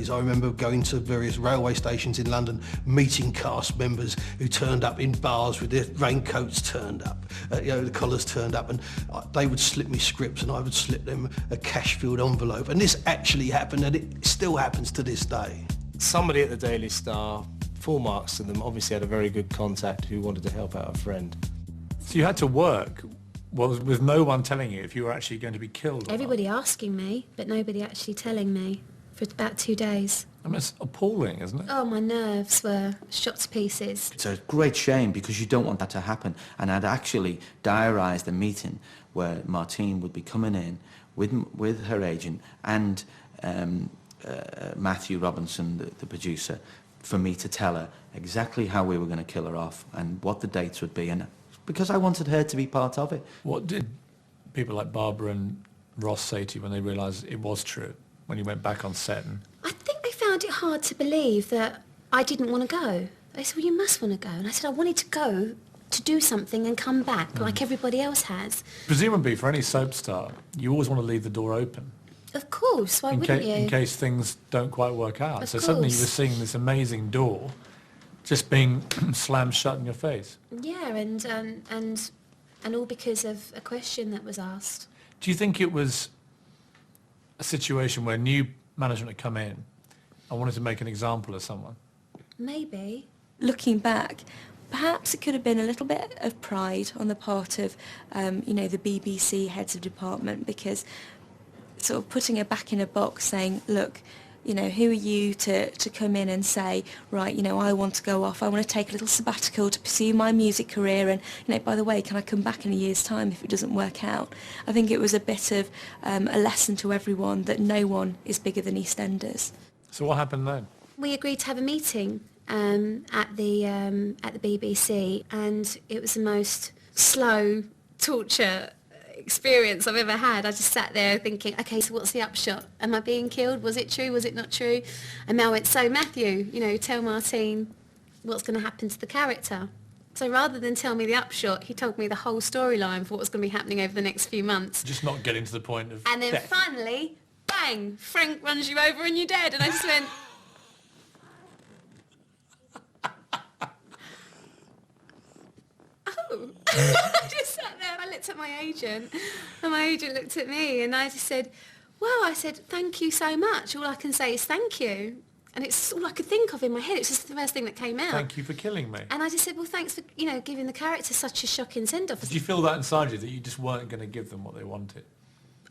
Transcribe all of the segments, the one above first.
days, I remember going to various railway stations in London, meeting cast members who turned up in bars with their raincoats turned up, the collars turned up, and they would slip me scripts and I would slip them a cash-filled envelope. And this actually happened, and it still happens to this day. Somebody at the Daily Star, full marks to them, obviously had a very good contact who wanted to help out a friend. So you had to work with no one telling you if you were actually going to be killed or Everybody asking me, but nobody actually telling me for about 2 days. I mean, it's appalling, isn't it? Oh, my nerves were shot to pieces. It's a great shame because you don't want that to happen. And I'd actually diarised a meeting where Martine would be coming in with her agent and Matthew Robinson, the producer, for me to tell her exactly how we were going to kill her off and what the dates would be, and because I wanted her to be part of it. What did people like Barbara and Ross say to you when they realised it was true, when you went back on set? And I think they found it hard to believe that I didn't want to go. They said, well, you must want to go. And I said, I wanted to go to do something and come back like everybody else has. Presumably, for any soap star, you always want to leave the door open. Of course, why wouldn't you? In case things don't quite work out. Of So suddenly you course. were seeing this amazing door just being slammed shut in your face. Yeah, and all because of a question that was asked. Do you think it was a situation where new management had come in and wanted to make an example of someone? Maybe. Looking back, perhaps it could have been a little bit of pride on the part of, the BBC heads of department, because sort of putting her back in a box saying, look, who are you to come in and say, right, I want to go off, I want to take a little sabbatical to pursue my music career, and, by the way, can I come back in a year's time if it doesn't work out? I think it was a bit of a lesson to everyone that no one is bigger than EastEnders. So what happened then? We agreed to have a meeting at the BBC, and it was the most slow torture experience I've ever had. I just sat there thinking, okay, so what's the upshot? Am I being killed? Was it true? Was it not true? And Mel went, so Matthew, tell Martine what's going to happen to the character. So rather than tell me the upshot, he told me the whole storyline for what was going to be happening over the next few months. Just not getting to the point of And then death. finally, bang, Frank runs you over and you're dead. And I just went... oh. I just sat there, I looked at my agent, and my agent looked at me, and I just said, well, I said, thank you so much. All I can say is thank you. And it's all I could think of in my head. It's just the first thing that came out. Thank you for killing me. And I just said, well, thanks for, giving the character such a shocking send-off. Did you feel that inside you, that you just weren't going to give them what they wanted?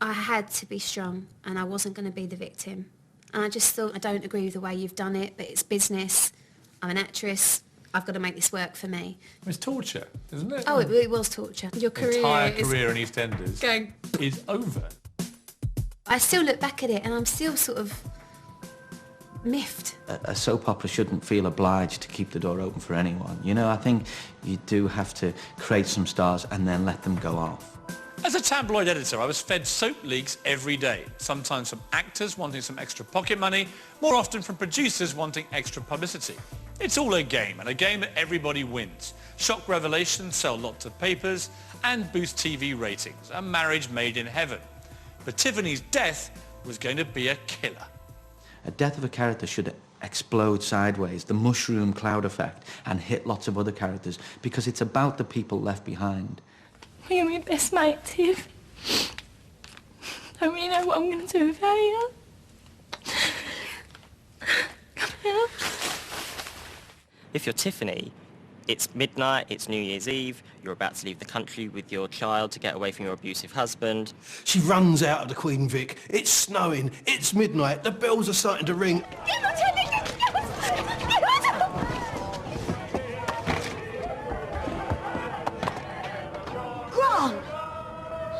I had to be strong, and I wasn't going to be the victim. And I just thought, I don't agree with the way you've done it, but it's business. I'm an actress. I've got to make this work for me. It's torture, isn't it? Oh, it was torture. Your career entire is career in EastEnders going. is over. I still look back at it, and I'm still sort of miffed. A soap opera shouldn't feel obliged to keep the door open for anyone. I think you do have to create some stars and then let them go off. As a tabloid editor, I was fed soap leaks every day, sometimes from actors wanting some extra pocket money, more often from producers wanting extra publicity. It's all a game, and a game that everybody wins. Shock revelations sell lots of papers and boost TV ratings, a marriage made in heaven. But Tiffany's death was going to be a killer. A death of a character should explode sideways, the mushroom cloud effect, and hit lots of other characters, because it's about the people left behind. You're my best mate, Tiff. I don't really know what I'm going to do without you. Come here. If you're Tiffany, it's midnight, it's New Year's Eve, you're about to leave the country with your child to get away from your abusive husband. She runs out of the Queen Vic. It's snowing. It's midnight. The bells are starting to ring. Grant!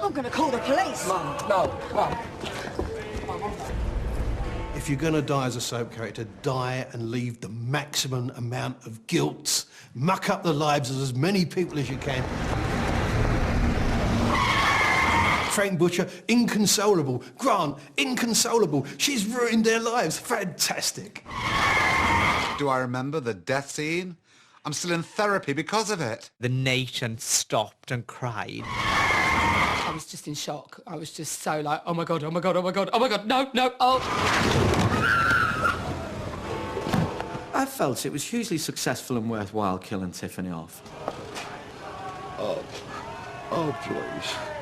I'm going to call the police. Mum, no, Mum. If you're going to die as a soap character, die and leave the maximum amount of guilt. Muck up the lives of as many people as you can. Frank Butcher, inconsolable. Grant, inconsolable. She's ruined their lives. Fantastic. Do I remember the death scene? I'm still in therapy because of it. The nation stopped and cried. I was just in shock. I was just so like, oh my God, oh my God, oh my God, oh my God, no, no, oh. I felt it was hugely successful and worthwhile killing Tiffany off. Oh, please.